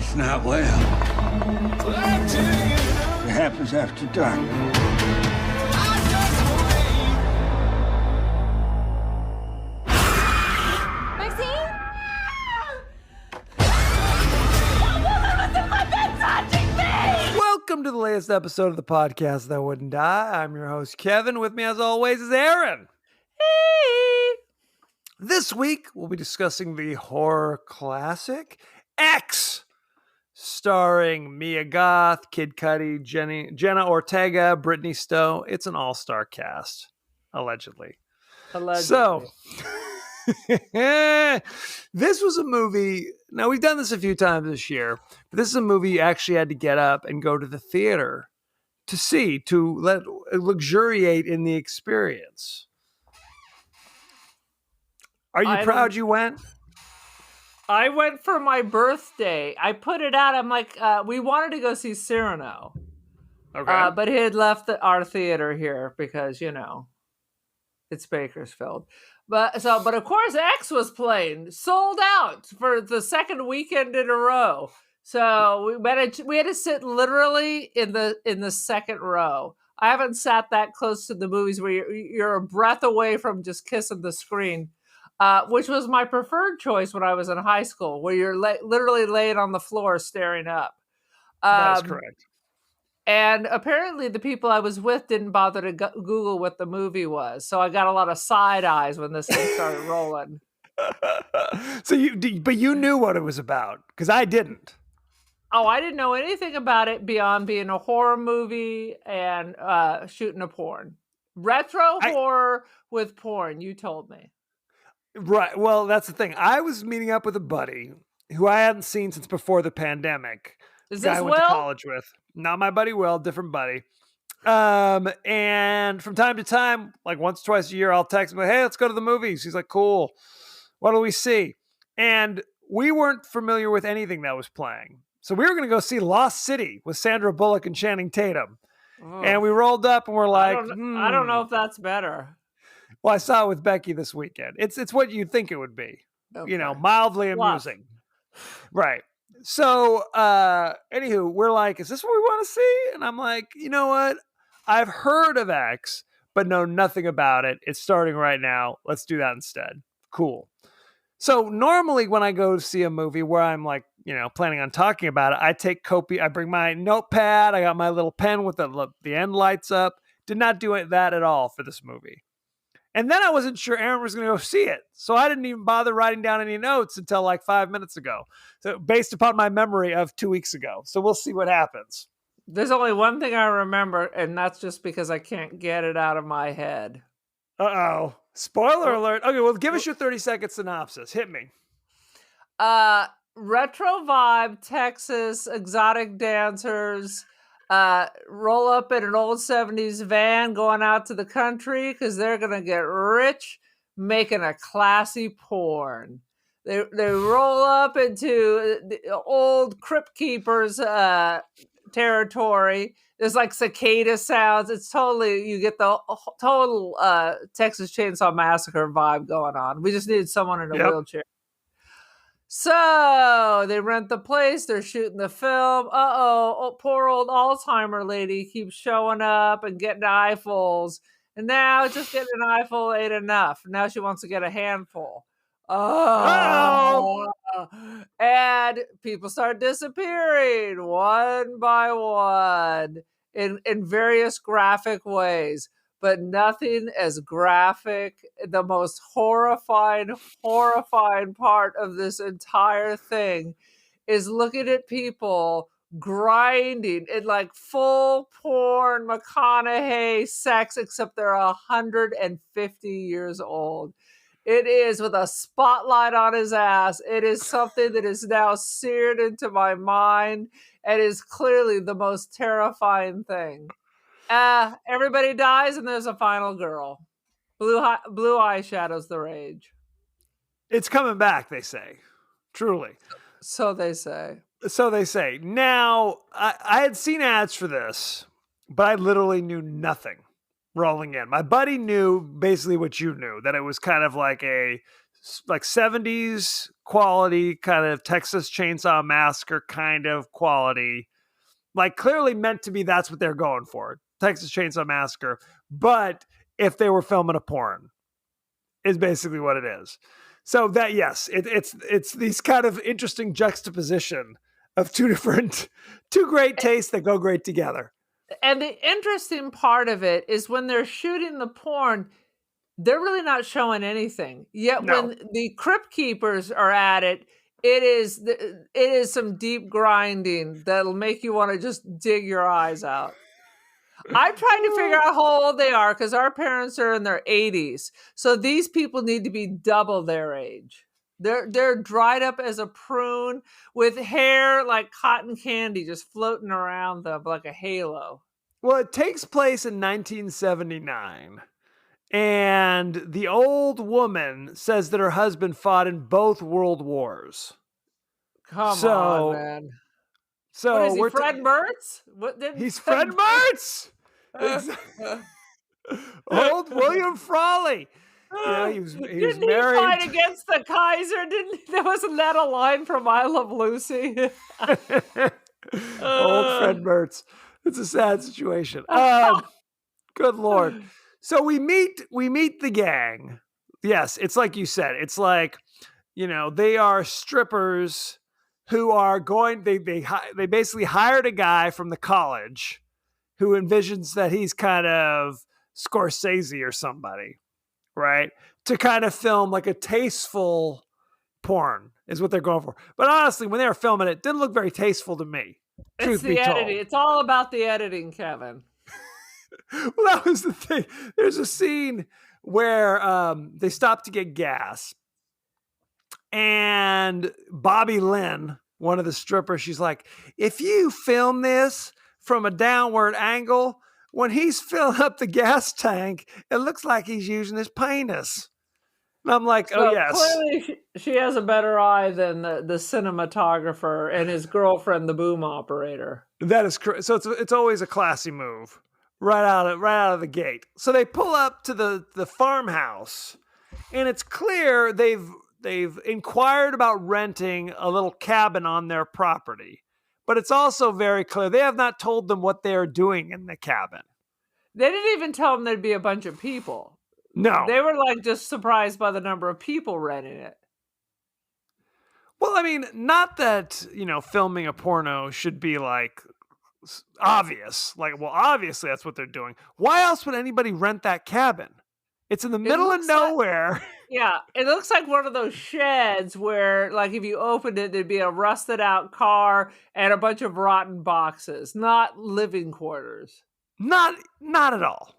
It's not well. It happens after dark. Maxine? Welcome to the latest episode of the podcast that wouldn't die. I'm your host, Kevin. With me, as always, is Aaron. Hey! This week, we'll be discussing the horror classic X, starring Mia Goth, Kid Cudi, Jenna Ortega, Brittany Stowe. It's an all-star cast, allegedly. So, this was a movie. Now, we've done this a few times this year, but this is a movie you actually had to get up and go to the theater to see, to let luxuriate in the experience. Are you proud you went? I went for my birthday. I put it out. I'm like, we wanted to go see Cyrano. Okay. But he had left our theater here because, you know, it's Bakersfield. But of course, X was playing, sold out for the second weekend in a row. So we had to sit literally in the second row. I haven't sat that close to the movies where you're a breath away from just kissing the screen, which was my preferred choice when I was in high school, where you're literally laying on the floor staring up. That is correct. And apparently the people I was with didn't bother to Google what the movie was. So I got a lot of side eyes when this thing started rolling. So you knew what it was about, because I didn't. Oh, I didn't know anything about it beyond being a horror movie and shooting a porn. Retro horror with porn, you told me. Right. Well, that's the thing. I was meeting up with a buddy who I hadn't seen since before the pandemic. Is Guy this I went to Will? college with. Not my buddy Will, different buddy. And from time to time, like once, twice a year, I'll text him, like, hey, let's go to the movies. He's like, cool. What do we see? And we weren't familiar with anything that was playing. So we were going to go see Lost City with Sandra Bullock and Channing Tatum. Oh, And we rolled up and we're like, I don't know if that's better. Well, I saw it with Becky this weekend. It's what you'd think it would be. Okay. You know, mildly amusing. Right. So, anywho, we're like, is this what we want to see? And I'm like, you know what? I've heard of X, but know nothing about it. It's starting right now. Let's do that instead. Cool. So normally when I go to see a movie where I'm like, you know, planning on talking about it, I bring my notepad. I got my little pen with the end lights up. Did not do that at all for this movie. And then I wasn't sure Aaron was going to go see it. So I didn't even bother writing down any notes until like 5 minutes ago. So based upon my memory of 2 weeks ago. So we'll see what happens. There's only one thing I remember, and that's just because I can't get it out of my head. Uh-oh. Spoiler alert. Okay, well, give us your 30-second synopsis. Hit me. Retro vibe, Texas, exotic dancers, roll up in an old 70s van going out to the country because they're going to get rich making a classy porn. They roll up into the old Crypt Keepers territory. There's like cicada sounds. It's totally, you get the total Texas Chainsaw Massacre vibe going on. We just needed someone in a wheelchair. So they rent the place. They're shooting the film. Poor old Alzheimer lady keeps showing up and getting eyefuls. And now just getting an eyeful ain't enough. Now she wants to get a handful. And people start disappearing one by one in various graphic ways. But nothing as graphic. The most horrifying part of this entire thing is looking at people grinding in like full porn McConaughey sex, except they're 150 years old. It is with a spotlight on his ass. It is something that is now seared into my mind and is clearly the most terrifying thing. Everybody dies and there's a final girl. Blue eyeshadows the rage. It's coming back, they say. Truly. So they say. So they say. Now, I had seen ads for this, but I literally knew nothing rolling in. My buddy knew basically what you knew, that it was kind of like a like 70s quality, kind of Texas Chainsaw Massacre kind of quality. Like clearly meant to be, that's what they're going for. Texas Chainsaw Massacre. But if they were filming a porn, is basically what it is. So that, yes, it's these kind of interesting juxtaposition of two great tastes that go great together. And the interesting part of it is when they're shooting the porn, they're really not showing anything. Yet No. when the crypt keepers are at it, it is some deep grinding that'll make you want to just dig your eyes out. I'm trying to figure out how old they are because our parents are in their 80s. So these people need to be double their age. They're dried up as a prune with hair like cotton candy just floating around them like a halo. Well, it takes place in 1979. And the old woman says that her husband fought in both world wars. Come on, man. So what is he, Fred Mertz? He's Fred Mertz. Old William Frawley. Yeah, he was Didn't married. He fight against the Kaiser? Wasn't that a line from I Love Lucy? Old Fred Mertz. It's a sad situation. Good Lord. So we meet the gang. Yes, it's like you said. It's like, they are strippers who are going. They basically hired a guy from the college who envisions that he's kind of Scorsese or somebody, right? To kind of film like a tasteful porn is what they're going for. But honestly, when they were filming it didn't look very tasteful to me. It's the editing. It's all about the editing, Kevin. Well, that was the thing. There's a scene where they stop to get gas. And Bobby Lynn, one of the strippers, she's like, if you film this from a downward angle, when he's filling up the gas tank, it looks like he's using his penis. And I'm like, oh, yes. Clearly she has a better eye than the cinematographer and his girlfriend, the boom operator. That is correct. So it's always a classy move. Right out of the gate. So they pull up to the farmhouse, and it's clear they've inquired about renting a little cabin on their property. But it's also very clear they have not told them what they are doing in the cabin. They didn't even tell them there'd be a bunch of people. No. They were like just surprised by the number of people renting it. Well, I mean, not that, filming a porno should be like obvious. Like, well, obviously that's what they're doing. Why else would anybody rent that cabin? It's in the middle of nowhere. Yeah, it looks like one of those sheds where, like, if you opened it, there'd be a rusted out car and a bunch of rotten boxes. Not living quarters. Not at all.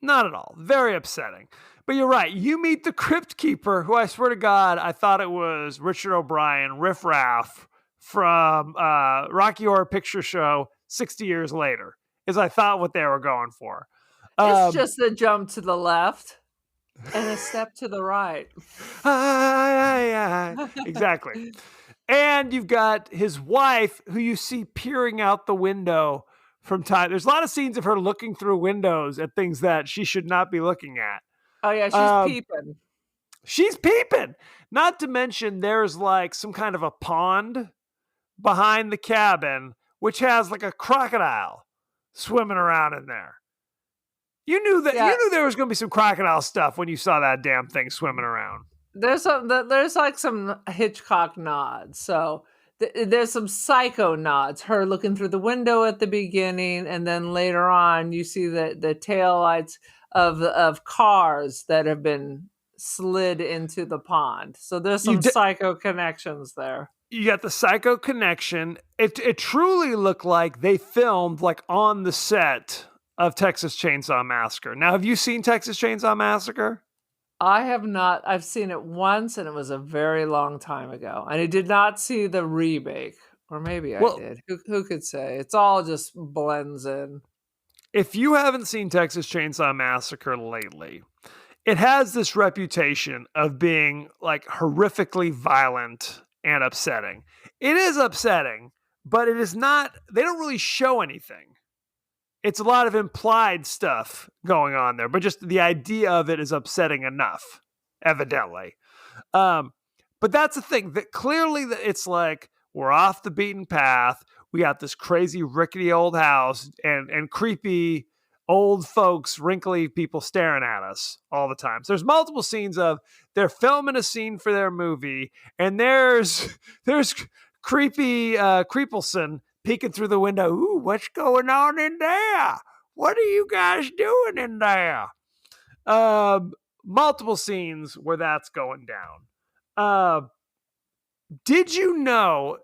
Not at all. Very upsetting. But you're right. You meet the crypt keeper, who I swear to God, I thought it was Richard O'Brien, Riff Raff from Rocky Horror Picture Show 60 years later, is I thought what they were going for. It's just a jump to the left and a step to the right. Exactly. And you've got his wife, who you see peering out the window from time. There's a lot of scenes of her looking through windows at things that she should not be looking at. Oh, yeah, she's peeping. She's peeping. Not to mention there's like some kind of a pond behind the cabin, which has like a crocodile swimming around in there. You knew that. Yeah. You knew there was going to be some crocodile stuff when you saw that damn thing swimming around. There's like some Hitchcock nods. So there's some Psycho nods. Her looking through the window at the beginning, and then later on you see the taillights of cars that have been slid into the pond. So there's some Psycho connections there. You got the Psycho connection. It truly looked like they filmed like on the set of Texas Chainsaw Massacre. Now, have you seen Texas Chainsaw Massacre? I have not. I've seen it once, and it was a very long time ago. And I did not see the remake, or maybe I did. Who could say? It's all just blends in. If you haven't seen Texas Chainsaw Massacre lately, it has this reputation of being like horrifically violent and upsetting. It is upsetting, but it is not. They don't really show anything. It's a lot of implied stuff going on there, but just the idea of it is upsetting enough, evidently. But that's the thing that clearly it's like we're off the beaten path. We got this crazy rickety old house and creepy old folks, wrinkly people staring at us all the time. So there's multiple scenes of they're filming a scene for their movie, and there's creepy Creepleson peeking through the window. Ooh, what's going on in there? What are you guys doing in there? Multiple scenes where that's going down. Did you know?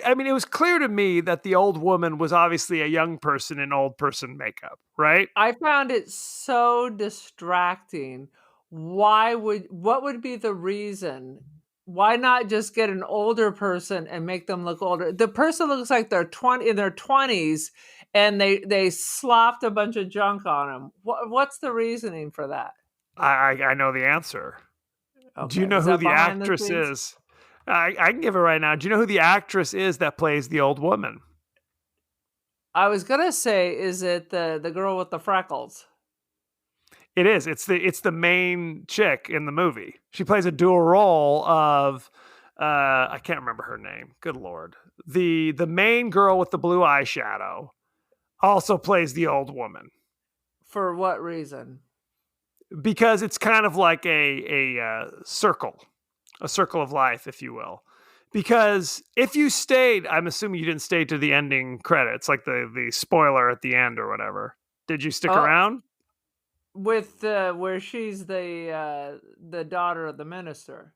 I mean, it was clear to me that the old woman was obviously a young person in old person makeup, right? I found it so distracting. What would be the reason? Why not just get an older person and make them look older? The person looks like they're in their 20s, and they slopped a bunch of junk on them. What's the reasoning for that? I know the answer. Okay. Do you know Is who that the behind the actress scenes? is? I can give it right now. Do you know who the actress is that plays the old woman? I was gonna say, is it the girl with the freckles? It is. It's the main chick in the movie. She plays a dual role of I can't remember her name. Good Lord. The main girl with the blue eyeshadow also plays the old woman. For what reason? Because it's kind of like a circle of life, if you will. Because if you stayed, I'm assuming you didn't stay to the ending credits, like the spoiler at the end or whatever. Did you stick Oh, around? with where she's the daughter of the minister.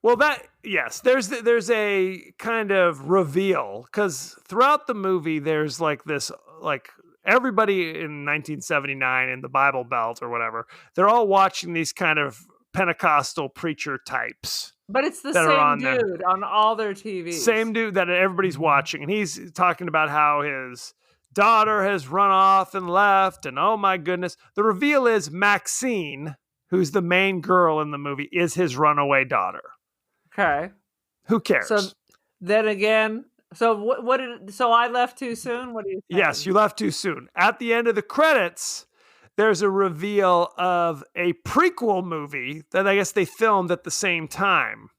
Well, yes, there's a kind of reveal because throughout the movie there's like this like everybody in 1979 in the Bible Belt or whatever, they're all watching these kind of Pentecostal preacher types But it's the that are same on there. dude on all their TVs. Same dude that everybody's watching, and he's talking about how his daughter has run off and left, and oh my goodness. The reveal is Maxine, who's the main girl in the movie, is his runaway daughter. Okay. Who cares? So then again, so so I left too soon? What do you think? Yes, you left too soon. At the end of the credits, there's a reveal of a prequel movie that I guess they filmed at the same time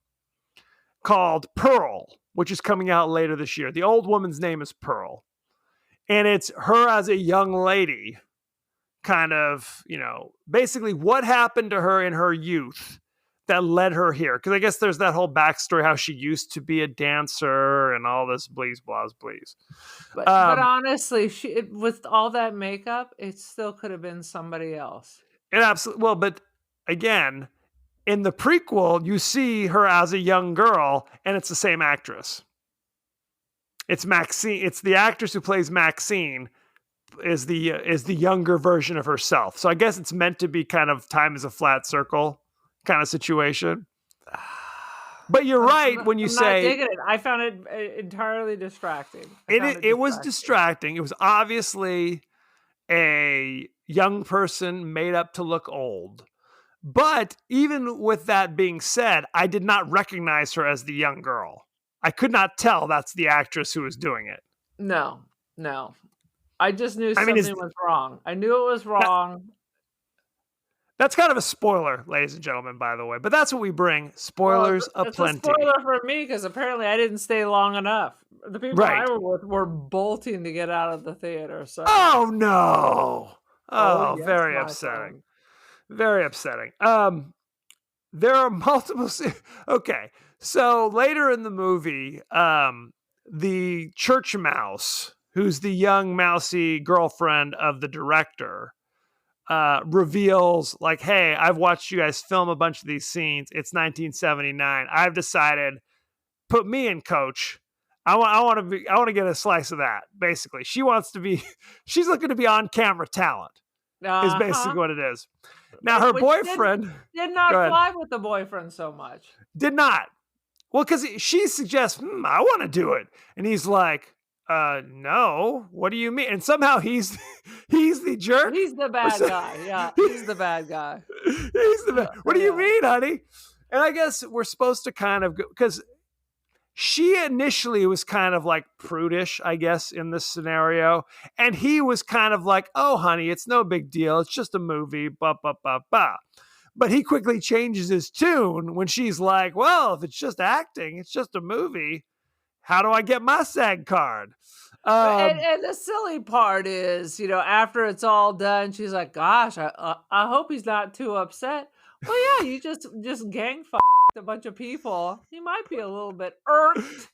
called Pearl, which is coming out later this year. The old woman's name is Pearl. And it's her as a young lady, kind of, basically what happened to her in her youth that led her here. Because I guess there's that whole backstory, how she used to be a dancer and all this blees, blahs, blees. But honestly, with all that makeup, it still could have been somebody else. It absolutely, well, but again, in the prequel, you see her as a young girl, and it's the same actress. It's Maxine. It's the actress who plays Maxine is the younger version of herself. So I guess it's meant to be kind of time is a flat circle kind of situation. But you're right when you I'm say not digging it. I found it entirely distracting. It was distracting. It was obviously a young person made up to look old. But even with that being said, I did not recognize her as the young girl. I could not tell that's the actress who was doing it. No. I just knew something was wrong. I knew it was wrong. That's kind of a spoiler, ladies and gentlemen, by the way. But that's what we bring. Spoilers aplenty. It's a spoiler for me because apparently I didn't stay long enough. The people I were with were bolting to get out of the theater. So. Oh, no. Oh, yes, very upsetting. Very upsetting. There are multiple... Okay, so later in the movie, the church mouse, who's the young mousy girlfriend of the director, reveals like, hey, I've watched you guys film a bunch of these scenes. It's 1979. I've decided, put me in, coach. I want to get a slice of that. Basically, she's looking to be on camera talent. Is basically what it is. Now her boyfriend did not fly with the boyfriend so much. Did not. Well, because she suggests, I want to do it, and he's like, no, what do you mean? And somehow he's the jerk. He's the bad guy. Yeah, he's the bad guy. He's the bad. What do you mean, honey? And I guess we're supposed to kind of go, because she initially was kind of like prudish, I guess, in this scenario. And he was kind of like, oh, honey, it's no big deal. It's just a movie, bah, bah, bah, bah. But he quickly changes his tune when she's like, well, if it's just acting, it's just a movie. How do I get my SAG card? And the silly part is, after it's all done, she's like, "Gosh, I hope he's not too upset." Well, yeah, you just gang a bunch of people. He might be a little bit irked.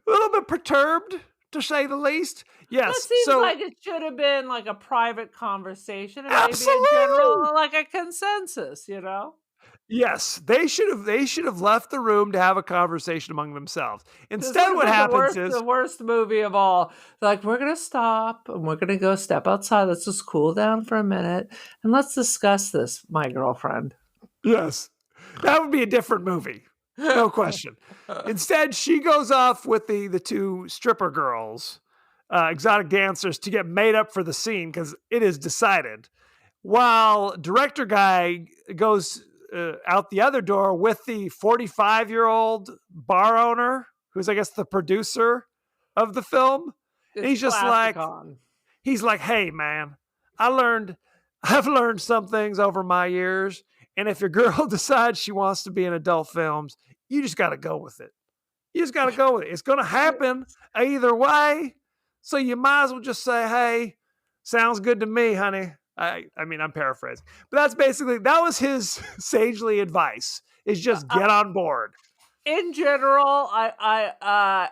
A little bit perturbed, to say the least. Yes. That seems so like it should have been like a private conversation, and maybe in absolutely. general, like a consensus. Yes, they should have left the room to have a conversation among themselves. This Instead, would've what been happens is the worst movie of all. Like, we're gonna stop and we're gonna go step outside. Let's just cool down for a minute and let's discuss this, my girlfriend. yes, that would be a different movie, no question. Instead, she goes off with the two stripper girls, exotic dancers, to get made up for the scene because it is decided. While director guy goes out the other door with the 45-year-old bar owner, who's I guess the producer of the film. And he's just like, hey man, I've learned some things over my years, and if your girl decides she wants to be in adult films, you just got to go with it. It's going to happen either way, so you might as well just say, hey, sounds good to me, honey. I mean, I'm paraphrasing, but that was his sagely advice, is just get on board. In general, I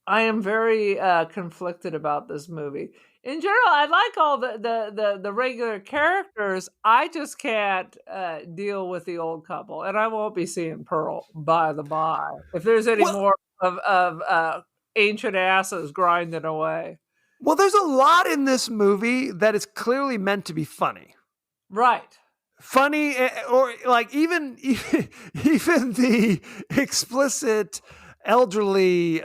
am very conflicted about this movie. In general, I like all the regular characters. I just can't deal with the old couple, and I won't be seeing Pearl, by the by. If there's any more of ancient asses grinding away. Well, there's a lot in this movie that is clearly meant to be funny. Right. Funny, or like even the explicit elderly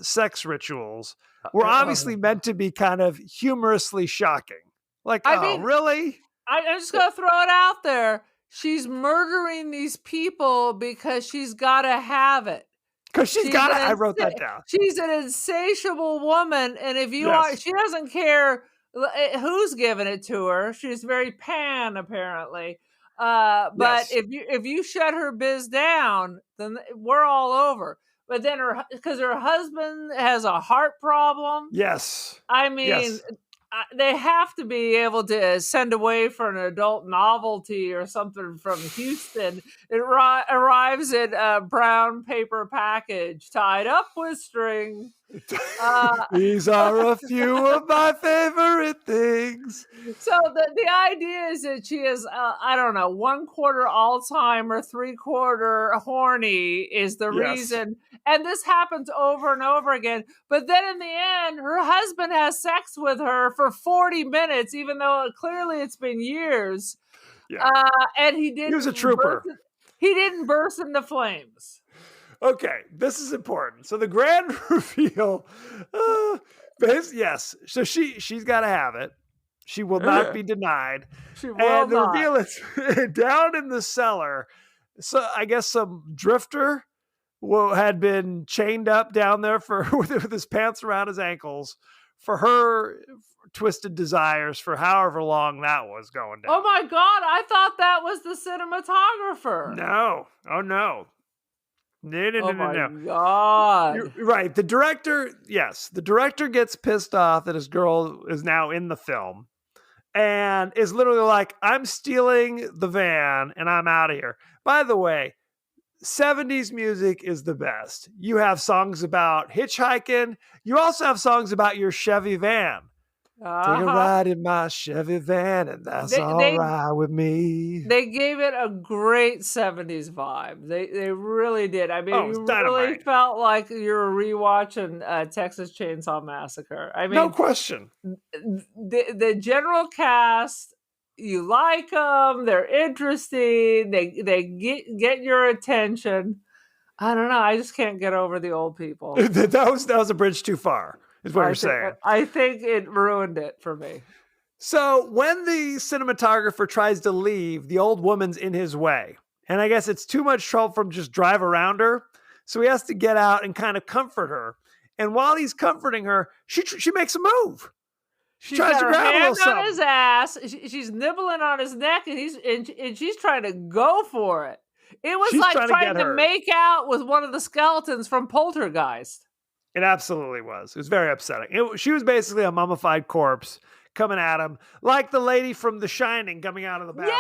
sex rituals were obviously meant to be kind of humorously shocking. Like, I mean, really? I'm just going to throw it out there. She's murdering these people because she's got to have it. Because I wrote that down. She's an insatiable woman, and if you are, she doesn't care who's giving it to her. She's very pan, apparently. But if you shut her biz down, then we're all over. But then because her husband has a heart problem. Yes. I mean, they have to be able to send away for an adult novelty or something from Houston. It arrives in a brown paper package tied up with string. These are a few of my favorite things. So the idea is that she is, I don't know, 1/4 Alzheimer, 3/4 horny is the reason. And this happens over and over again. But then in the end, her husband has sex with her for 40 minutes, even though clearly it's been years. Yeah. And he was a trooper. He didn't burst into flames. Okay, this is important. So the grand reveal, yes. So she's got to have it. She will not be denied. She will not. The reveal is down in the cellar. So I guess some drifter had been chained up down there with his pants around his ankles for her twisted desires for however long that was going down. Oh my God! I thought that was the cinematographer. No. Oh no. No. My God. You're right. The director gets pissed off that his girl is now in the film and is literally like, I'm stealing the van and I'm out of here. By the way, 70s music is the best. You have songs about hitchhiking. You also have songs about your Chevy van. Take a ride in my Chevy van, and that's all right with me. They gave it a great 70s vibe. They really did. I mean, you really felt like you were rewatching Texas Chainsaw Massacre. I mean, no question. The general cast, you like them. They're interesting. They get your attention. I don't know. I just can't get over the old people. that was a bridge too far. Is what you're saying. I think it ruined it for me. So when the cinematographer tries to leave, the old woman's in his way. And I guess it's too much trouble for him to just drive around her. So he has to get out and kind of comfort her. And while he's comforting her, she makes a move. She's Tries got to her grab a hand little on his ass. She's nibbling on his neck, and she's trying to go for it. It was She's like trying to trying get to her. make out with one of the skeletons from Poltergeist. It absolutely was. It was very upsetting. She was basically a mummified corpse coming at him, like the lady from The Shining coming out of the bathtub.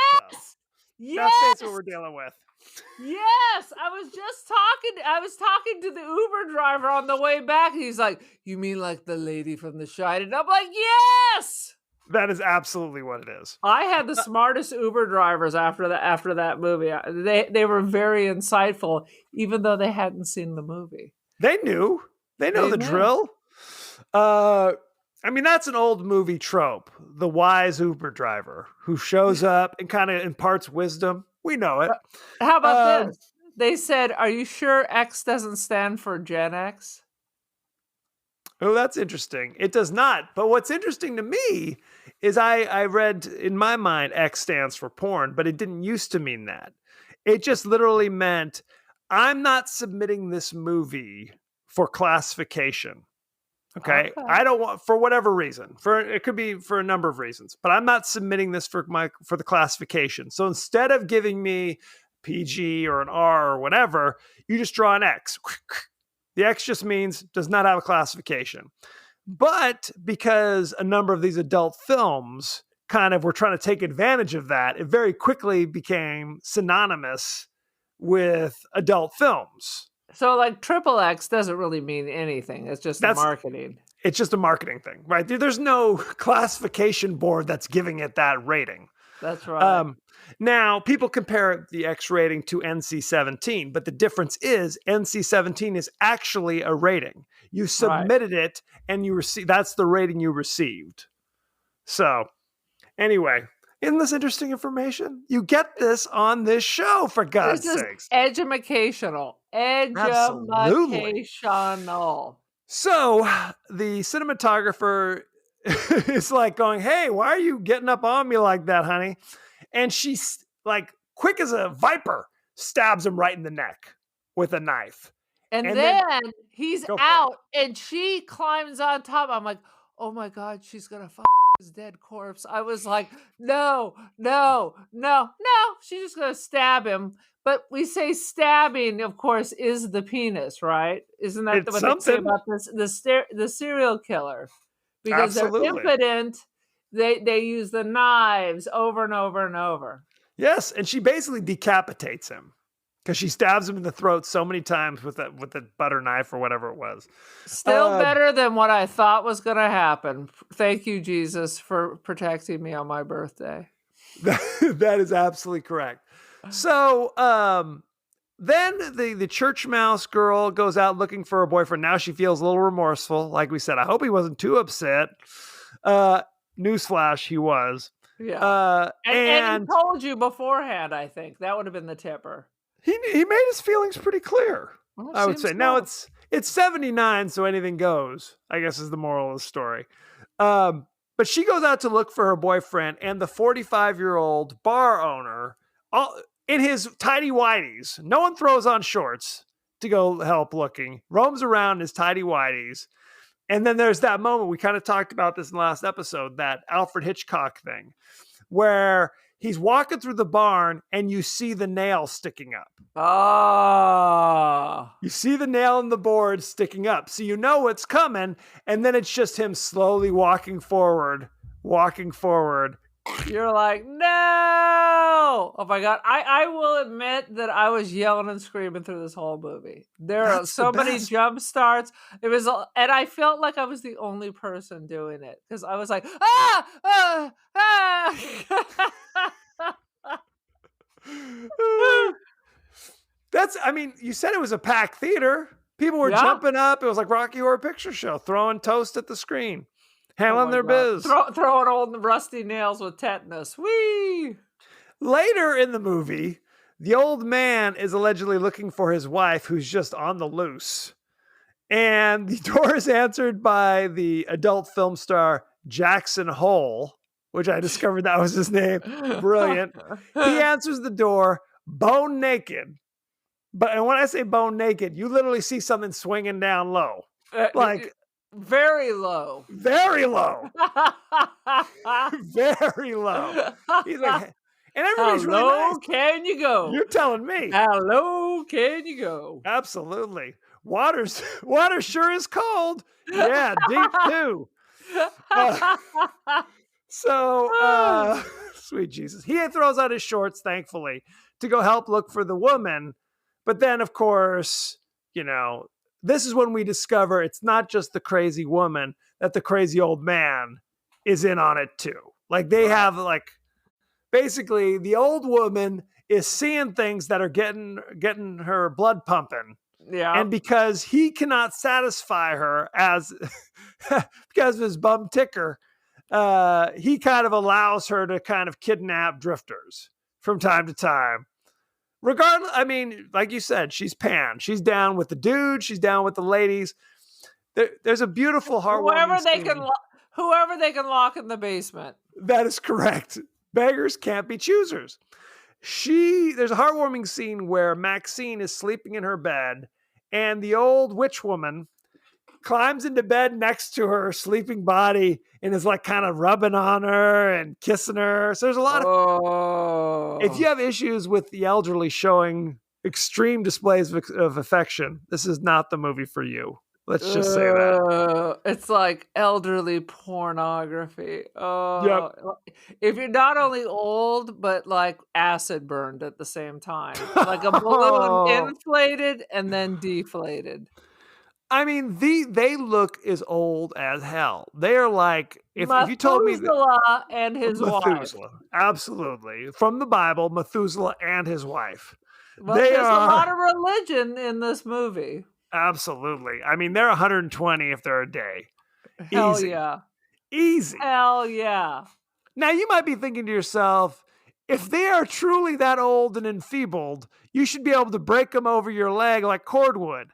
Yes, That's basically what yes, we're dealing with. yes. I was talking to the Uber driver on the way back, and he's like, "You mean like the lady from The Shining?" I'm like, "Yes." That is absolutely what it is. I had the smartest Uber drivers after that movie. They were very insightful, even though they hadn't seen the movie. They knew. They know the knew. drill. I mean, that's an old movie trope. The wise Uber driver who shows up and kind of imparts wisdom. We know it. How about this? They said, "Are you sure X doesn't stand for Gen X?" Oh, that's interesting. It does not. But what's interesting to me is I read in my mind X stands for porn, but it didn't used to mean that. It just literally meant I'm not submitting this movie for classification. Okay. I don't want, for whatever reason, it could be for a number of reasons, but I'm not submitting this for the classification. So instead of giving me PG or an R or whatever, you just draw an X. The X just means does not have a classification. But because a number of these adult films kind of were trying to take advantage of that, it very quickly became synonymous with adult films. So like XXX doesn't really mean anything. It's just marketing. It's just a marketing thing, right? There's no classification board that's giving it that rating. That's right. Now, people compare the X rating to NC-17, but the difference is NC-17 is actually a rating. You submitted it and you received, that's the rating you received. So anyway, isn't this interesting information? You get this on this show, for God's sakes. Educational. Educational. So the cinematographer is like going, "Hey, why are you getting up on me like that, honey?" And she's like, quick as a viper, stabs him right in the neck with a knife. And then he's out and she climbs on top. I'm like, oh my God, she's going to fuck his dead corpse. I was like, no. She's just going to stab him. But we say stabbing, of course, is the penis, right? Isn't that what they say about the serial killer? Because they're impotent. They use the knives over and over and over. Yes, and she basically decapitates him because she stabs him in the throat so many times with the butter knife or whatever it was. Still better than what I thought was going to happen. Thank you, Jesus, for protecting me on my birthday. That is absolutely correct. So then the church mouse girl goes out looking for her boyfriend. Now she feels a little remorseful. Like we said, I hope he wasn't too upset. Newsflash, he was. Yeah. And he told you beforehand, I think. That would have been the tipper. He made his feelings pretty clear, I would say. So. Now it's 79, so anything goes, I guess is the moral of the story. But she goes out to look for her boyfriend, and the 45-year-old bar owner, in his tidy whities, no one throws on shorts to go help looking, roams around in his tidy whities. And then there's that moment, we kind of talked about this in the last episode, that Alfred Hitchcock thing, where he's walking through the barn and you see the nail sticking up. Oh. You see the nail in the board sticking up. So you know what's coming. And then it's just him slowly walking forward. You're like, no! Oh my God. I will admit that I was yelling and screaming through this whole movie. There are so many jump starts. And I felt like I was the only person doing it because I was like, you said it was a packed theater. People were jumping up. It was like Rocky Horror Picture Show, throwing toast at the screen. Handling their biz. Throwing old rusty nails with tetanus. Whee! Later in the movie, the old man is allegedly looking for his wife who's just on the loose. And the door is answered by the adult film star Jackson Hole, which I discovered that was his name. Brilliant. He answers the door bone naked. And when I say bone naked, you literally see something swinging down low. Very low. Very low. Very low. He's like, and everybody's How really low nice. can you go? You're telling me. How low can you go? Absolutely. Water sure is cold. Yeah, deep too. Sweet Jesus. He throws out his shorts, thankfully, to go help look for the woman. But then, of course, this is when we discover it's not just the crazy woman, that the crazy old man is in on it too. Like they have basically the old woman is seeing things that are getting her blood pumping. Yeah. And because he cannot satisfy her because of his bum ticker, he kind of allows her to kind of kidnap drifters from time to time. Regardless, I mean, like you said, she's pan. She's down with the dude. She's down with the ladies. There's a beautiful heartwarming whoever they can lock in the basement. That is correct. Beggars can't be choosers. There's a heartwarming scene where Maxine is sleeping in her bed, and the old witch woman climbs into bed next to her sleeping body and is like kind of rubbing on her and kissing her. So there's a lot of. If you have issues with the elderly showing extreme displays of affection, this is not the movie for you. Let's just say that. It's like elderly pornography. Yep. If you're not only old, but like acid burned at the same time. Like a balloon inflated and then deflated. I mean, they look as old as hell. They are like, if you told me that. Methuselah and his wife. Absolutely. From the Bible, Methuselah and his wife. Well, there's a lot of religion in this movie. Absolutely. I mean, they're 120 if they're a day. Hell Easy. yeah. Easy. Hell yeah. Now, you might be thinking to yourself, if they are truly that old and enfeebled, you should be able to break them over your leg like cordwood.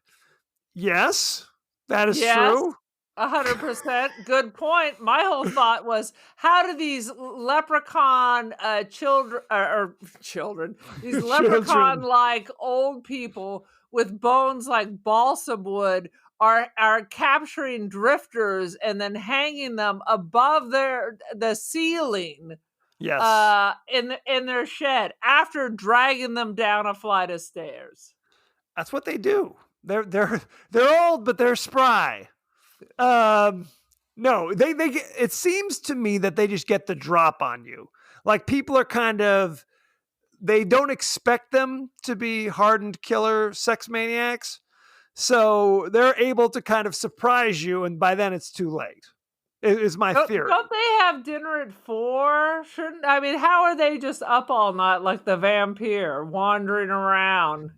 Yes, that is true. 100%. Good point. My whole thought was, how do these leprechaun children, these leprechaun-like old people with bones like balsam wood are capturing drifters and then hanging them above the ceiling? Yes. In their shed after dragging them down a flight of stairs. That's what they do. They're old, but they're spry. No, they get, it seems to me that they just get the drop on you. Like people are they don't expect them to be hardened killer sex maniacs. So they're able to kind of surprise you. And by then it's too late. Is my theory. Don't they have dinner at 4? How are they just up all night like the vampire wandering around?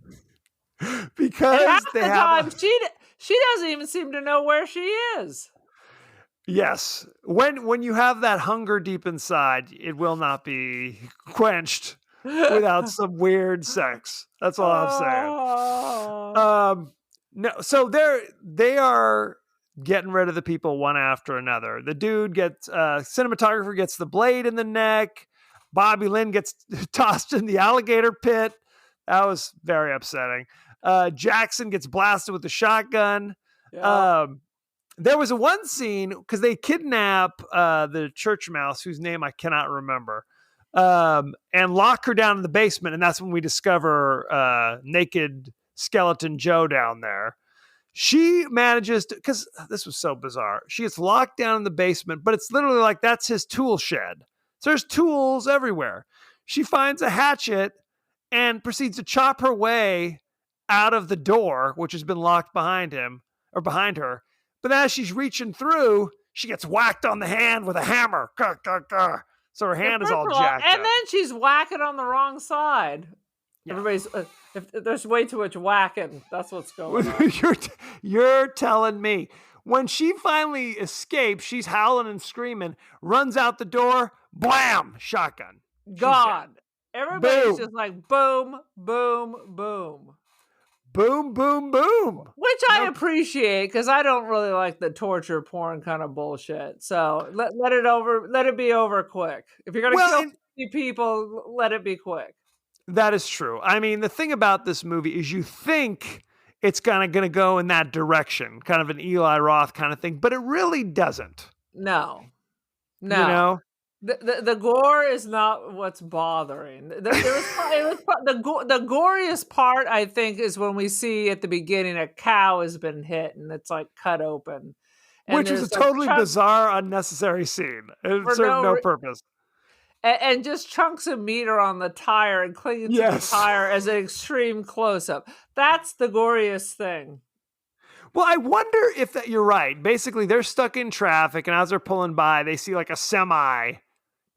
Because they have she doesn't even seem to know where she is. Yes. When you have that hunger deep inside, it will not be quenched without some weird sex. That's all I'm saying. No, so they are getting rid of the people one after another. The dude cinematographer gets the blade in the neck. Bobby Lynn gets tossed in the alligator pit. That was very upsetting. Jackson gets blasted with a shotgun. Yeah. There was one scene because they kidnap the church mouse, whose name I cannot remember, and lock her down in the basement. And that's when we discover naked skeleton Joe down there. She manages to, because this was so bizarre, she gets locked down in the basement, but it's literally like that's his tool shed. So there's tools everywhere. She finds a hatchet and proceeds to chop her way out of the door, which has been locked behind her. But as she's reaching through, she gets whacked on the hand with a hammer. So her hand is all jacked up. And then she's whacking on the wrong side. Yeah. Everybody's if there's way too much whacking. That's what's going on. You're telling me. When she finally escapes, she's howling and screaming, runs out the door, blam, shotgun. Gone. Everybody's just like boom, boom, boom. Boom, boom, boom. Which I appreciate because I don't really like the torture porn kind of bullshit. So let it be over quick. If you're gonna kill 50 people, let it be quick. That is true. I mean, the thing about this movie is you think it's kind of going to go in that direction, kind of an Eli Roth kind of thing, but it really doesn't. No. You know? The gore is not what's bothering. The goriest part, I think, is when we see at the beginning a cow has been hit and it's like cut open. And Which is a there's, like, totally bizarre, unnecessary scene. It For served no no re- purpose. and just chunks of meat are on the tire and clinging to the Yes. tire as an extreme close-up. That's the goriest thing. Well, I wonder if that you're right. Basically, they're stuck in traffic, and as they're pulling by, they see like a semi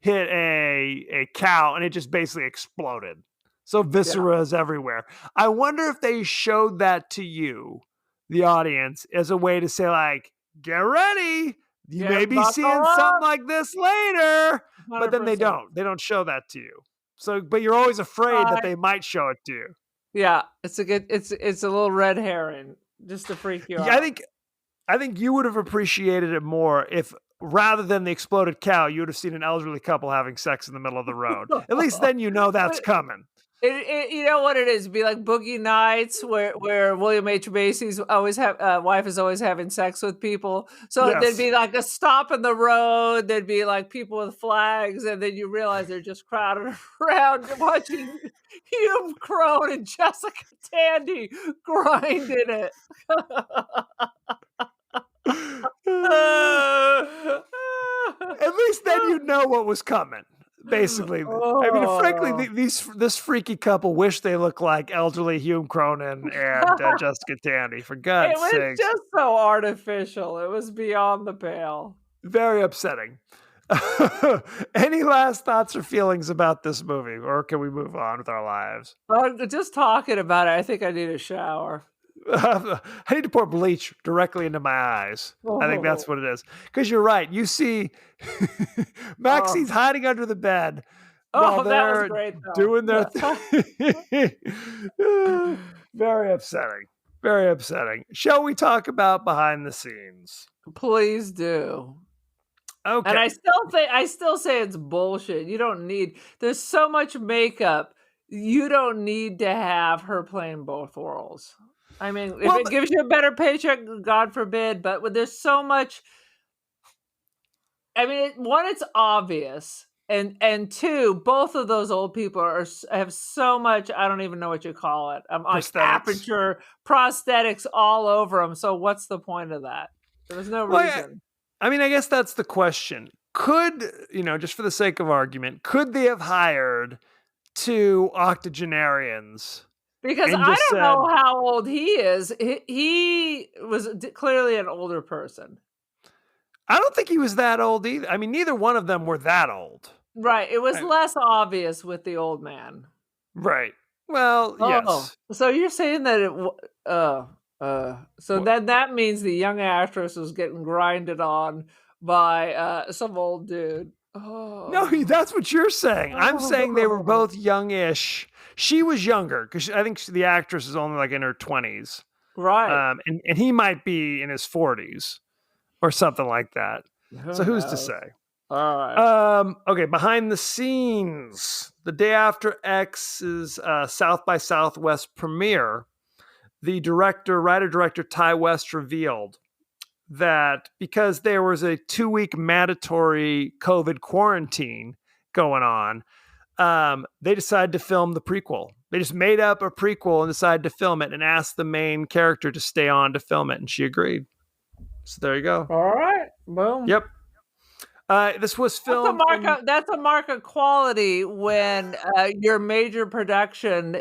hit a cow, and it just basically exploded. So viscera is everywhere. I wonder if they showed that to you, the audience, as a way to say, like, get ready. You may be seeing something like this later. 100%. But then they don't. They don't show that to you. So, but you're always afraid that they might show it to you. Yeah, it's a little red herring just to freak you out. I think you would have appreciated it more if, rather than the exploded cow, you would have seen an elderly couple having sex in the middle of the road. At least then you know that's coming. You know what it is? It'd be like Boogie Nights, where William H. Macy's wife is always having sex with people. So there'd be like a stop in the road. There'd be like people with flags, and then you realize they're just crowded around watching Hume Crone and Jessica Tandy grind in it. At least then you know what was coming. Basically, I mean, frankly, this freaky couple wish they looked like elderly Hume Cronin and Jessica Tandy. For God's sake, it was just so artificial. It was beyond the pale. Very upsetting. Any last thoughts or feelings about this movie, or can we move on with our lives? Just talking about it, I think I need a shower. I need to pour bleach directly into my eyes. I think that's what it is. Because you're right. You see Maxie's hiding under the bed while they're doing their thing. Very upsetting. Very upsetting. Shall we talk about behind the scenes? Please do. Okay. And I still say it's bullshit. You don't need, there's so much makeup. You don't need to have her playing both roles. I mean, if it gives you a better paycheck, God forbid, but when there's so much, I mean, one, it's obvious, and two, both of those old people have so much, I don't even know what you call it, like aperture, prosthetics all over them, so what's the point of that? There's no reason. I mean, I guess that's the question. Could, just for the sake of argument, could they have hired two octogenarians? Because I don't know how old he is. He was clearly an older person. I don't think he was that old either. I mean, neither one of them were that old. Right. It was less obvious with the old man. Right. Well, yes. So you're saying that then that means the young actress was getting grinded on by some old dude. Oh. No, that's what you're saying. I'm saying they were both youngish. She was younger because I think the actress is only like in her 20s. Right. And he might be in his 40s or something like that. So who's to say? All right. Okay, behind the scenes, the day after X's South by Southwest premiere, the writer-director Ty West revealed that because there was a 2-week mandatory COVID quarantine going on, they decided to film the prequel. They just made up a prequel and decided to film it and asked the main character to stay on to film it, and she agreed. So there you go. All right. Boom. Yep. This was filmed. That's a mark of quality when your major production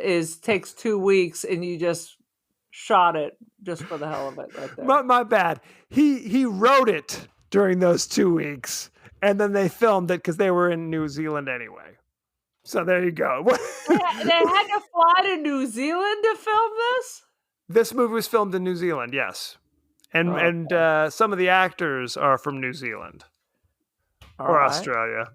takes 2 weeks and you just shot it just for the hell of it. Right there. My bad. He wrote it during those 2 weeks, and then they filmed it because they were in New Zealand anyway. So there you go. They had to fly to New Zealand to film this? This movie was filmed in New Zealand, yes. And some of the actors are from New Zealand or Australia.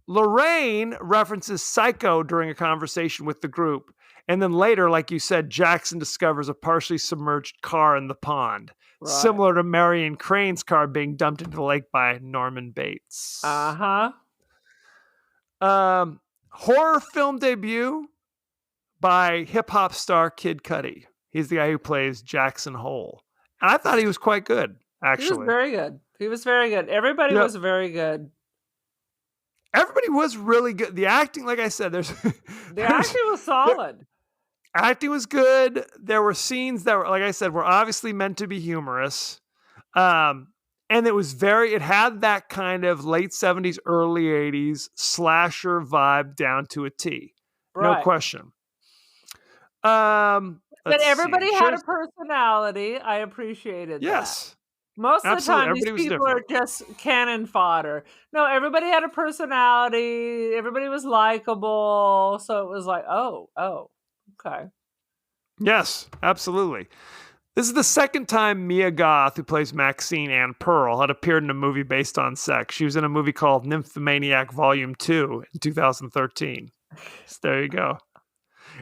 Lorraine references Psycho during a conversation with the group. And then later, like you said, Jackson discovers a partially submerged car in the pond, similar to Marion Crane's car being dumped into the lake by Norman Bates. Uh-huh. Horror film debut by hip hop star Kid Cudi. He's the guy who plays Jackson Hole. And I thought he was quite good, He was actually. very good. He was very good. Everybody Yeah. was very good. Everybody was really good. The acting, like I said, The acting was solid. acting was good. There were scenes that were, like I said, were obviously meant to be humorous. And it had that kind of late 70s, early 80s slasher vibe down to a T. No Right. question. But Let's everybody see. had a personality. I appreciated that. Yes. Most of the Absolutely. time, these Everybody was people are different. just cannon fodder. No, everybody had a personality. Everybody was likable. So it was like, oh, okay. Yes, absolutely. This is the second time Mia Goth, who plays Maxine Ann Pearl, had appeared in a movie based on sex. She was in a movie called Nymphomaniac Volume 2 in 2013. So there you go.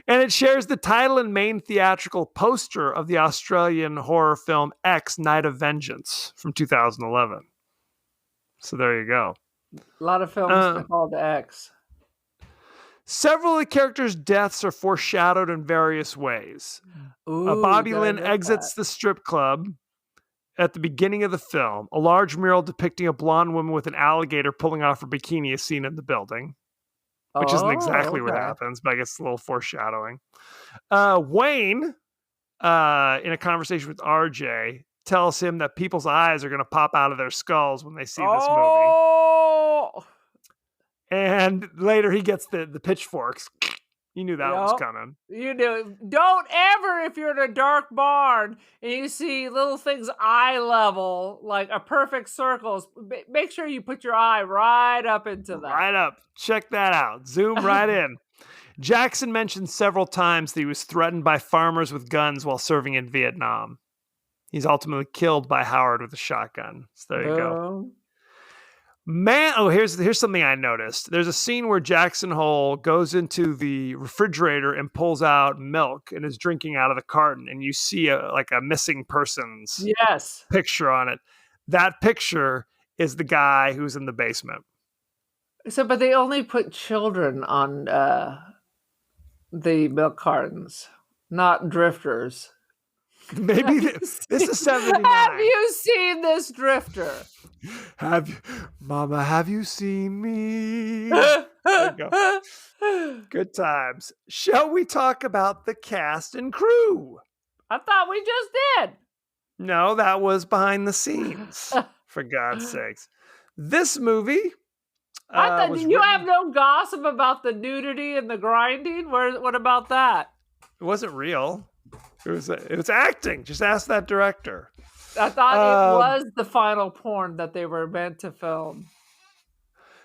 And it shares the title and main theatrical poster of the Australian horror film X, Night of Vengeance from 2011. So there you go. A lot of films called X. Several of the characters' deaths are foreshadowed in various ways. Ooh, Bobby did I Lynn miss exits that? the strip club at the beginning of the film. A large mural depicting a blonde woman with an alligator pulling off her bikini is seen in the building, which isn't exactly what okay. happens, but I guess it's a little foreshadowing. Wayne, in a conversation with RJ, tells him that people's eyes are going to pop out of their skulls when they see this movie. Oh, And later he gets the pitchforks. You knew that was Yup. coming. you do. Don't ever, if you're in a dark barn and you see little things eye level, like a perfect circle, make sure you put your eye right up into that. Right up. Check that out. Zoom right in. Jackson mentioned several times that he was threatened by farmers with guns while serving in Vietnam. He's ultimately killed by Howard with a shotgun. So there you go. Boom. Man, here's something I noticed. There's a scene where Jackson Hole goes into the refrigerator and pulls out milk and is drinking out of the carton, and you see a missing person's Yes. picture on it. That picture is the guy who's in the basement. So, but they only put children on the milk cartons, not drifters. Maybe this is 79. Have you seen this drifter? Mama, have you seen me? There you go. Good times. Shall we talk about the cast and crew? I thought we just did. No, that was behind the scenes. For God's sakes. This movie. I thought was you written- have no gossip about the nudity and the grinding. What about that? It wasn't real. It was acting. Just ask that director. I thought it was the final porn that they were meant to film.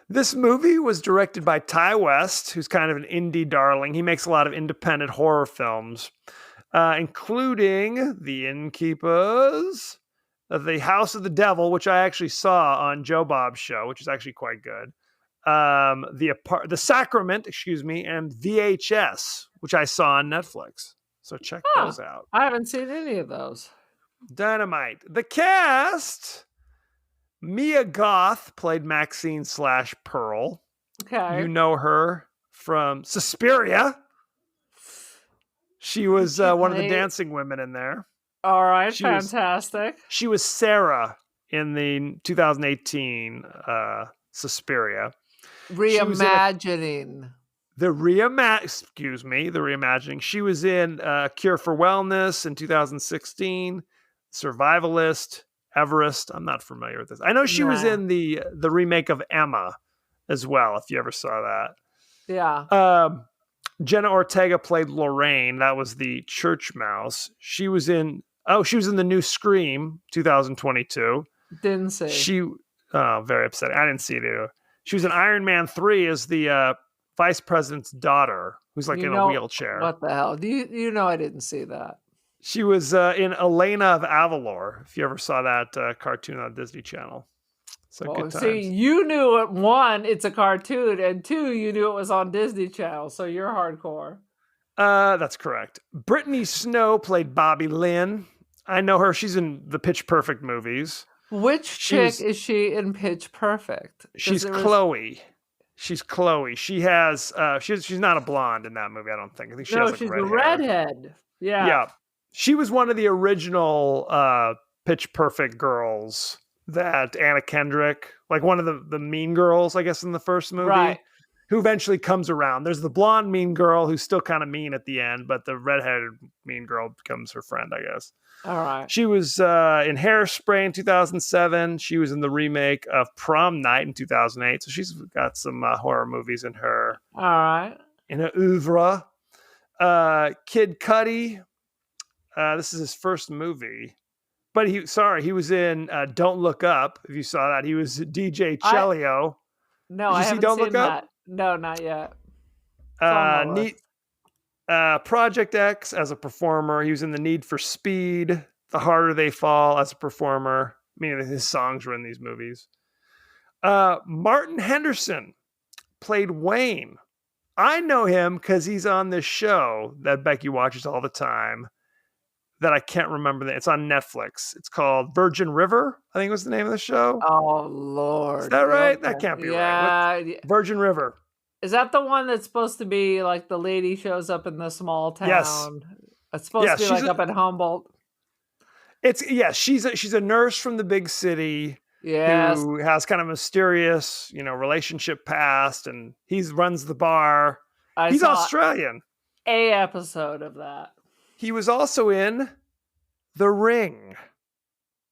This movie was directed by Ty West, who's kind of an indie darling. He makes a lot of independent horror films, including The Innkeepers, The House of the Devil, which I actually saw on Joe Bob's show, which is actually quite good. The Sacrament, and VHS, which I saw on Netflix. So check those out. I haven't seen any of those. Dynamite. The cast. Mia Goth played Maxine / Pearl. Okay. You know her from Suspiria. She was one of the dancing women in there. All right, She was- fantastic. She was Sarah in the 2018 Suspiria. Reimagining. The reimagining. She was in Cure for Wellness in 2016, Survivalist, Everest. I'm not familiar with this. I know she was Nah. in the remake of Emma as well, if you ever saw that. Yeah. Jenna Ortega played Lorraine. That was the church mouse. She was in the new Scream 2022. Didn't see. Very upsetting. I didn't see it either. She was in Iron Man 3 as the vice president's daughter, who's like in a wheelchair. What the hell? You know I didn't see that. She was in Elena of Avalor, if you ever saw that cartoon on Disney Channel. So good times. See, you knew it. One, it's a cartoon, and two, you knew it was on Disney Channel, so you're hardcore. That's correct. Brittany Snow played Bobby Lynn. I know her. She's in the Pitch Perfect movies. Which chick is she in Pitch Perfect? She's Chloe. She's Chloe. She has she's not a blonde in that movie, I don't think. I think she No, has like she's red a hair. redhead. Yeah. Yeah. She was one of the original Pitch Perfect girls that Anna Kendrick, like one of the mean girls, I guess, in the first movie, Right. who eventually comes around. There's the blonde mean girl who's still kind of mean at the end, but the redheaded mean girl becomes her friend, I guess. All right. She was in Hairspray in 2007. She was in the remake of Prom Night in 2008. So she's got some horror movies in her All right. oeuvre. Kid Cudi. This is his first movie. But he was in Don't Look Up. If you saw that, he was DJ Chelio. No, Did you I see haven't Don't seen Look Up? that. No, not yet. It's on my Neat. list. Project X as a performer. He was in The Need for Speed, The Harder They Fall as a performer. I mean, his songs were in these movies. Martin Henderson played Wayne. I know him because he's on this show that Becky watches all the time that I can't remember. It's on Netflix. It's called Virgin River, I think was the name of the show. Oh, Lord. Is that right? Okay. That can't be right. Yeah. Virgin River. Is that the one that's supposed to be like the lady shows up in the small town? Yes. It's supposed Yes, to be she's like up in Humboldt. She's a nurse from the big city. Yes. Who has kind of mysterious, relationship past, and he runs the bar. He's saw Australian. A episode of that. He was also in The Ring,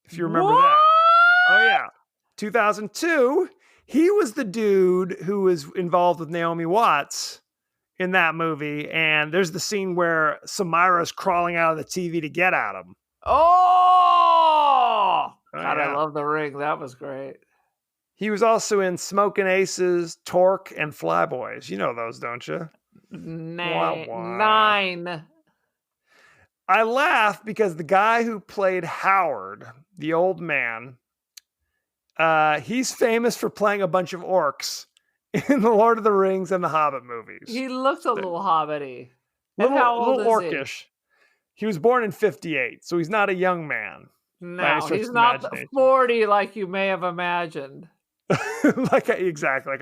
if you remember What? that. Oh yeah, 2002. He was the dude who was involved with Naomi Watts in that movie, and there's the scene where Samira's crawling out of the TV to get at him. Oh, God, yeah. I love The Ring. That was great. He was also in Smoking Aces, Torque, and Flyboys. You know those, don't you? Wah, wah. 9. I laugh because the guy who played Howard, the old man, he's famous for playing a bunch of orcs in the Lord of the Rings and the Hobbit movies. He looked a little hobbity. Little, how old little is he? orcish. He was born in 58, so he's not a young man. No, he's not 40 like you may have imagined. Exactly.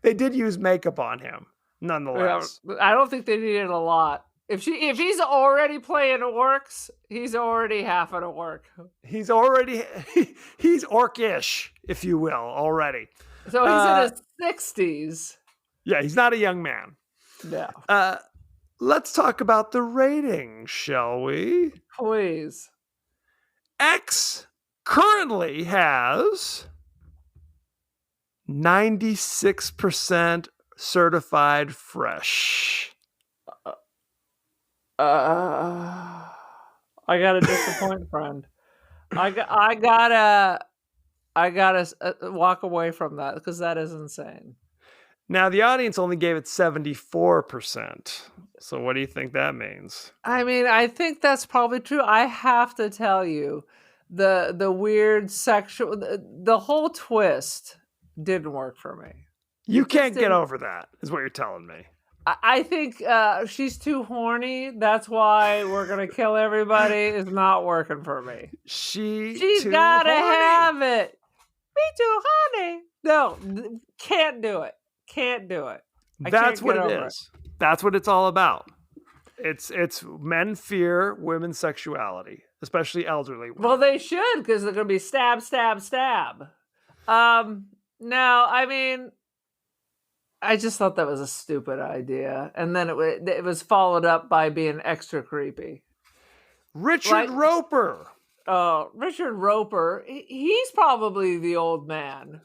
They did use makeup on him, nonetheless. Yeah, I don't think they needed a lot. If he's already playing orcs, he's already half an orc. He's orcish, if you will, already. So he's in his 60s. Yeah, he's not a young man. No. Let's talk about the rating, shall we? Please. X currently has 96% certified fresh. I gotta disappoint, friend. I gotta walk away from that because that is insane. Now the audience only gave it 74%. So what do you think that means? I mean, I think that's probably true. I have to tell you, the weird sexual, the whole twist didn't work for me. You can't get over that, is what you're telling me. I think she's too horny. That's why we're gonna kill everybody. Is not working for me. She's gotta have it. Me too horny. No, can't do it. Can't do it. That's what it is. That's what it's all about. It's men fear women's sexuality, especially elderly women. Well, they should, because they're gonna be stab, stab, stab. No, I mean, I just thought that was a stupid idea, and then it was followed up by being extra creepy. Richard Roper. Oh, Richard Roper. He's probably the old man.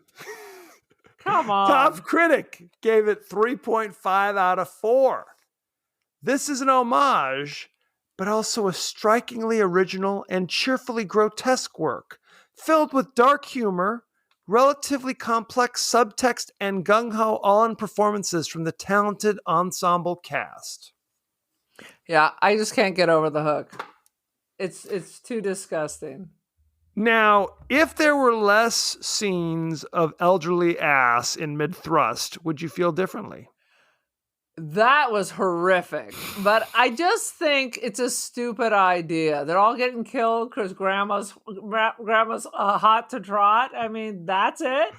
Come on. Top Critic gave it 3.5 out of 4. This is an homage, but also a strikingly original and cheerfully grotesque work, filled with dark humor, relatively complex subtext, and gung-ho all-in performances from the talented ensemble cast. Yeah, I just can't get over the hook. It's too disgusting. Now, if there were less scenes of elderly ass in mid-thrust, would you feel differently? That was horrific, but I just think it's a stupid idea. They're all getting killed because grandma's hot to trot. I mean, that's it.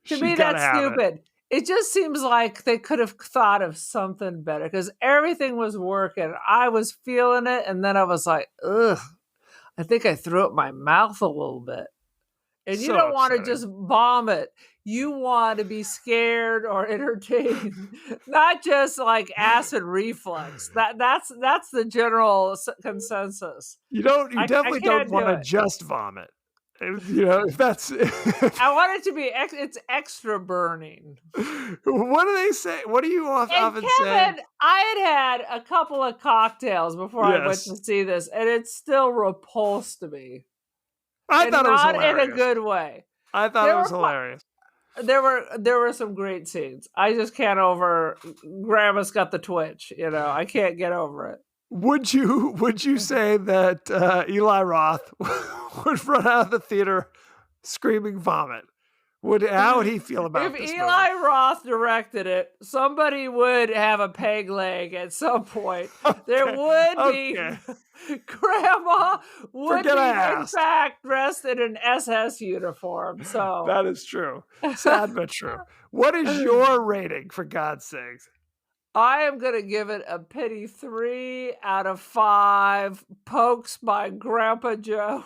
To me, that's stupid. it just seems like they could have thought of something better because everything was working. I was feeling it, and then I was like, ugh, I think I threw up my mouth a little bit. And you So don't want to upsetting. just vomit. You want to be scared or entertained, not just like acid reflux. That's the general consensus. You I definitely don't can't want do to it. just vomit. If that's I want it to be it's extra burning. what do they say? What do you And often say? Kevin, I had a couple of cocktails before I went Yes. to see this, and it still repulsed me. I And thought it was not hilarious. in a good way. I thought There it was were hilarious. There were some great scenes. I just can't over. Grandma's got the twitch. I can't get over it. Would you say that Eli Roth would run out of the theater screaming vomit? How would he feel about If this Eli movie? Roth directed it, somebody would have a peg leg at some point. There would be Grandma would Forget be I in asked. fact dressed in an SS uniform. So That is true. Sad but true. What is your rating, for God's sakes? I am going to give it a pity 3 out of 5 pokes by Grandpa Joe.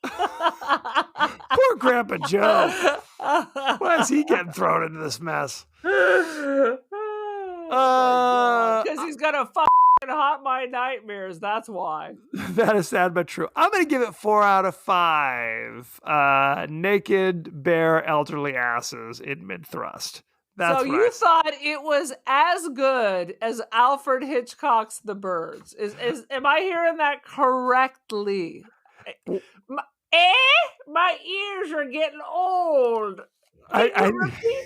Poor Grandpa Joe. Why is he getting thrown into this mess? Because he's gonna fucking haunt my nightmares. That's why. That is sad but true. I'm going to give it 4 out of 5. Naked, bare, elderly asses in mid-thrust. That's So what you I said. thought it was as good as Alfred Hitchcock's The Birds? Am I hearing that correctly? My ears are getting old. Can you repeat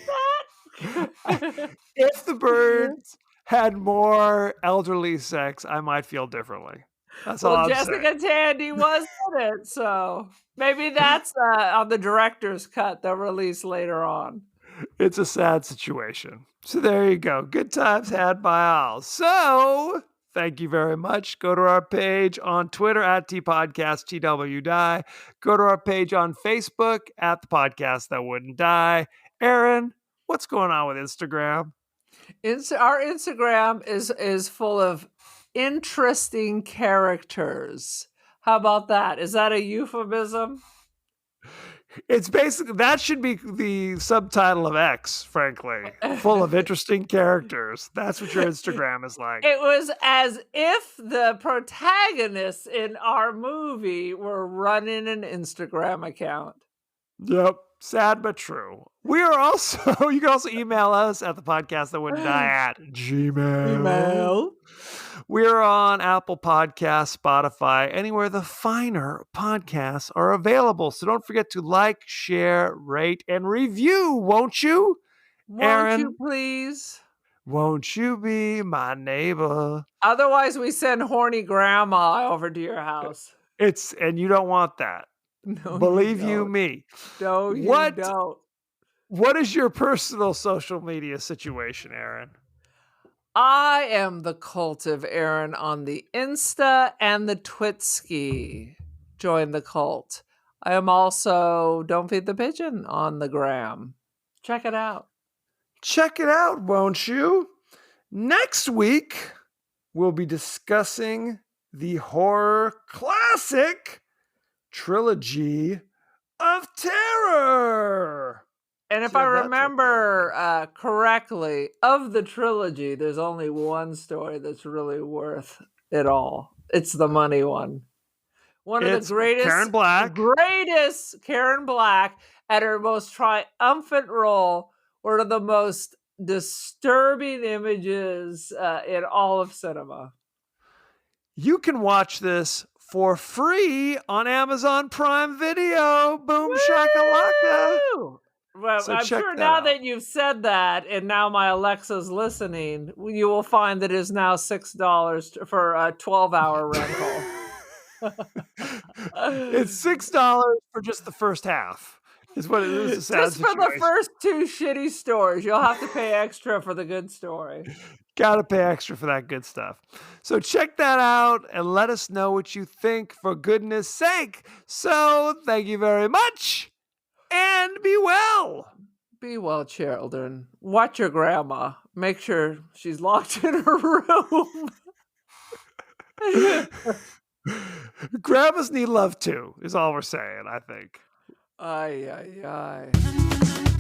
that? If The Birds had more elderly sex, I might feel differently. That's all Well, I'm Jessica saying. Tandy was in it, so maybe that's on the director's cut they'll release later on. It's a sad situation. So there you go. Good times had by all. So thank you very much. Go to our page on Twitter at TPodcast, TWDie. Go to our page on Facebook at The Podcast That Wouldn't Die. Aaron, what's going on with Instagram? Our Instagram is full of interesting characters. How about that? Is that a euphemism? It's basically, that should be the subtitle of X, frankly. Full of interesting characters. That's what your Instagram is like. It was as if the protagonists in our movie were running an Instagram account. Yep. Sad but true. We are also, you can also email us at the podcast that wouldn't die at Gmail. We're on Apple Podcasts, Spotify, anywhere the finer podcasts are available. So don't forget to like, share, rate, and review, won't you? Won't you please? Won't you be my neighbor? Otherwise, we send horny grandma over to your house. And you don't want that. No, Believe you me. No, you don't. What is your personal social media situation, Aaron? I am the cult of Aaron on the Insta and the Twitski. Join the cult. I am also Don't Feed the Pigeon on the gram. Check it out. Check it out, won't you? Next week, we'll be discussing the horror classic Trilogy of Terror. And if I remember correctly, of the trilogy, there's only one story that's really worth it all. It's the money one. One of the greatest Karen Black at her most triumphant role. One of the most disturbing images in all of cinema. You can watch this for free on Amazon Prime Video. Boom shakalaka. Well, So I'm check sure that now out. that you've said that, and now my Alexa's listening, you will find that it is now $6 for a 12-hour rental. It's $6 for just the first half. Is what it is. A sad Just for the situation. first 2 shitty stories. You'll have to pay extra for the good story. Gotta pay extra for that good stuff. So check that out and let us know what you think, for goodness sake. So thank you very much and be well. Be well, children. Watch your grandma. Make sure she's locked in her room. Grandmas need love too, is all we're saying, I think. Ay, ay, ay.